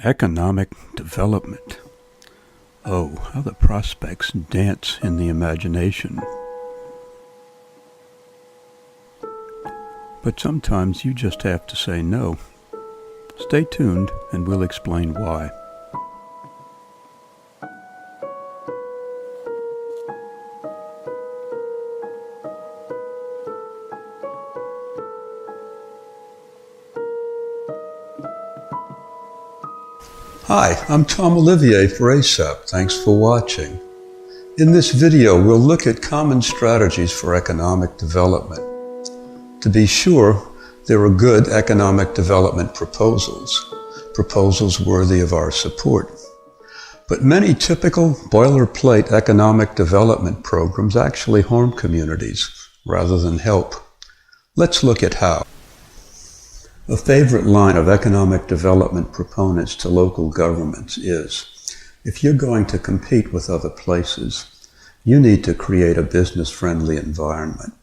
Economic development. Oh, how the prospects dance in the imagination. But sometimes you just have to say no. Stay tuned and we'll explain why. Hi, I'm Tom Olivier for ASAP. Thanks for watching. In this video, we'll look at common strategies for economic development. To be sure, there are good economic development proposals worthy of our support. But many typical boilerplate economic development programs actually harm communities rather than help. Let's look at how. A favorite line of economic development proponents to local governments is, if you're going to compete with other places, you need to create a business-friendly environment.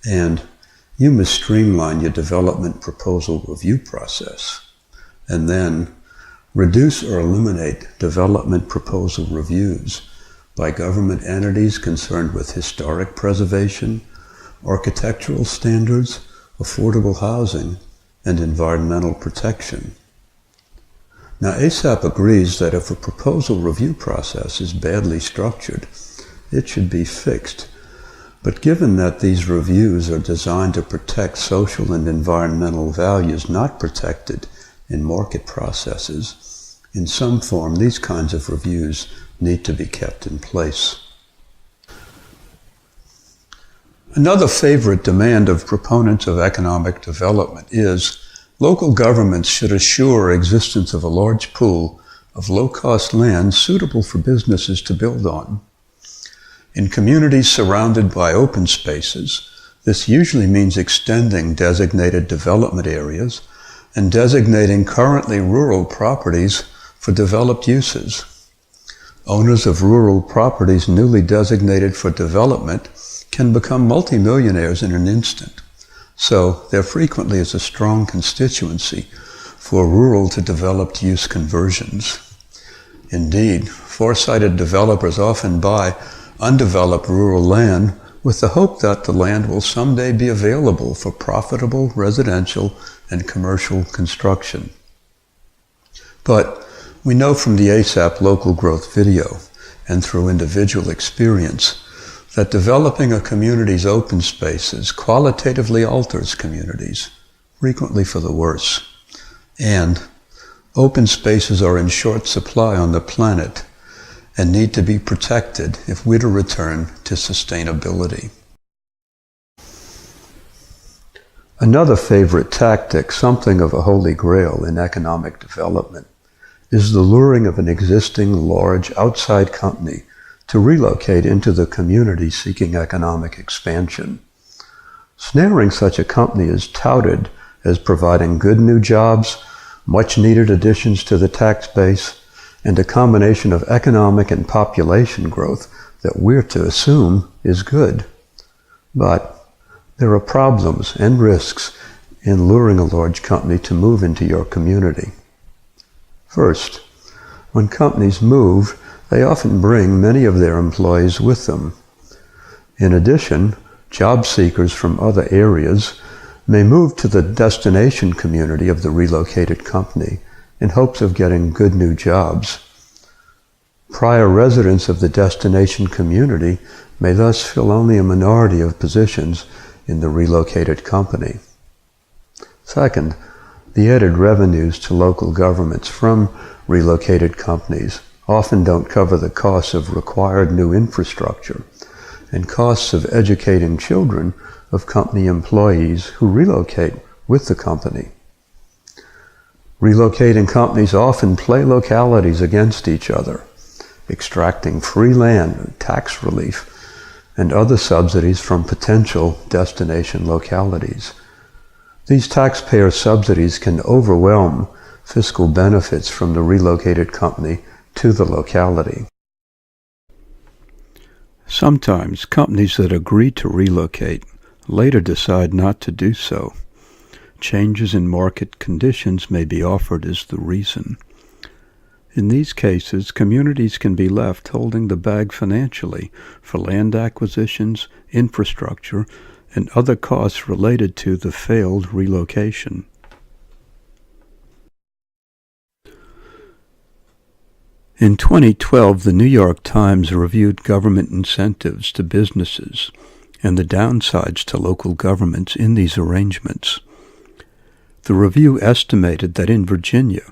And you must streamline your development proposal review process. And then reduce or eliminate development proposal reviews by government entities concerned with historic preservation, architectural standards, affordable housing, and environmental protection. Now, ASAP agrees that if a proposal review process is badly structured, it should be fixed. But given that these reviews are designed to protect social and environmental values not protected in market processes, in some form these kinds of reviews need to be kept in place. Another favorite demand of proponents of economic development is local governments should assure existence of a large pool of low-cost land suitable for businesses to build on. In communities surrounded by open spaces, this usually means extending designated development areas and designating currently rural properties for developed uses. Owners of rural properties newly designated for development can become multimillionaires in an instant. So there frequently is a strong constituency for rural to developed use conversions. Indeed, foresighted developers often buy undeveloped rural land with the hope that the land will someday be available for profitable residential and commercial construction. But we know from the ASAP local growth video and through individual experience that developing a community's open spaces qualitatively alters communities, frequently for the worse. And open spaces are in short supply on the planet and need to be protected if we're to return to sustainability. Another favorite tactic, something of a holy grail in economic development, is the luring of an existing large outside company to relocate into the community seeking economic expansion. Snaring such a company is touted as providing good new jobs, much needed additions to the tax base, and a combination of economic and population growth that we're to assume is good. But there are problems and risks in luring a large company to move into your community. First, when companies move, they often bring many of their employees with them. In addition, job seekers from other areas may move to the destination community of the relocated company in hopes of getting good new jobs. Prior residents of the destination community may thus fill only a minority of positions in the relocated company. Second, the added revenues to local governments from relocated companies often don't cover the costs of required new infrastructure and costs of educating children of company employees who relocate with the company. Relocating companies often play localities against each other, extracting free land, tax relief, and other subsidies from potential destination localities. These taxpayer subsidies can overwhelm fiscal benefits from the relocated company to the locality. Sometimes companies that agree to relocate later decide not to do so. changes in market conditions may be offered as the reason. In these cases, communities can be left holding the bag financially for land acquisitions, infrastructure, and other costs related to the failed relocation. In 2012, the New York Times reviewed government incentives to businesses and the downsides to local governments in these arrangements. The review estimated that in Virginia,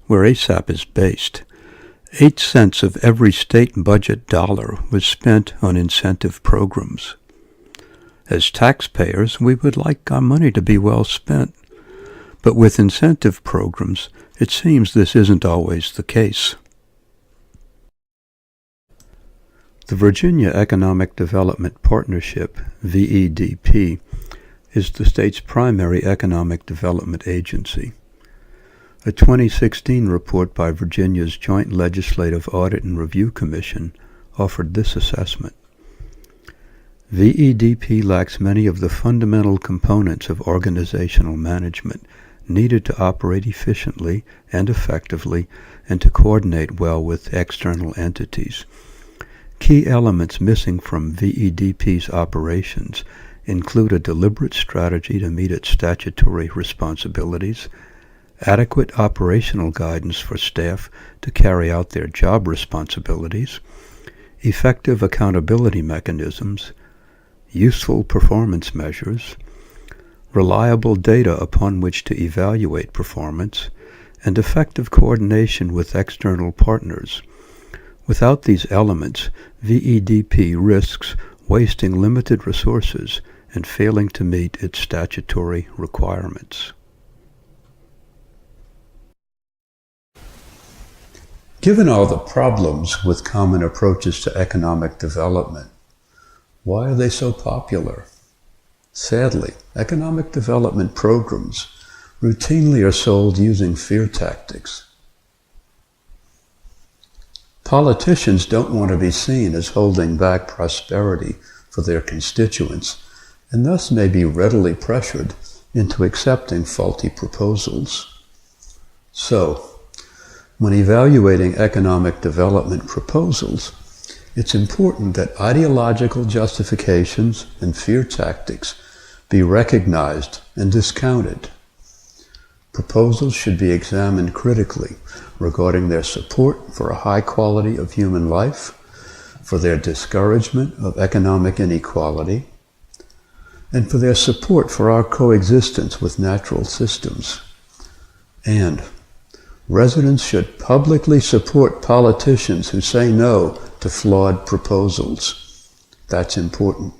where ASAP is based, 8 cents of every state budget dollar was spent on incentive programs. As taxpayers, we would like our money to be well spent, but with incentive programs, it seems this isn't always the case. The Virginia Economic Development Partnership, VEDP, is the state's primary economic development agency. A 2016 report by Virginia's Joint Legislative Audit and Review Commission offered this assessment. VEDP lacks many of the fundamental components of organizational management needed to operate efficiently and effectively and to coordinate well with external entities. Key elements missing from VEDP's operations include a deliberate strategy to meet its statutory responsibilities, adequate operational guidance for staff to carry out their job responsibilities, effective accountability mechanisms, useful performance measures, reliable data upon which to evaluate performance, and effective coordination with external partners. Without these elements, VEDP risks wasting limited resources and failing to meet its statutory requirements. Given all the problems with common approaches to economic development, why are they so popular? Sadly, economic development programs routinely are sold using fear tactics. Politicians don't want to be seen as holding back prosperity for their constituents, and thus may be readily pressured into accepting faulty proposals. So, when evaluating economic development proposals, it's important that ideological justifications and fear tactics be recognized and discounted. Proposals should be examined critically regarding their support for a high quality of human life, for their discouragement of economic inequality, and for their support for our coexistence with natural systems. And residents should publicly support politicians who say no to flawed proposals. That's important.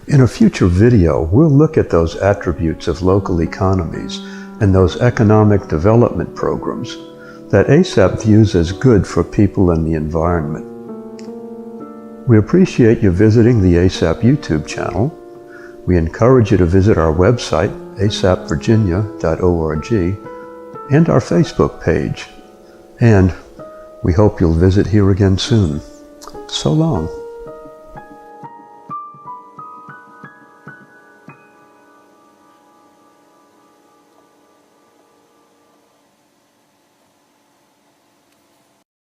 In a future video, we'll look at those attributes of local economies and those economic development programs that ASAP views as good for people and the environment. We appreciate you visiting the ASAP YouTube channel. We encourage you to visit our website, asapvirginia.org, and our Facebook page. And we hope you'll visit here again soon. So long.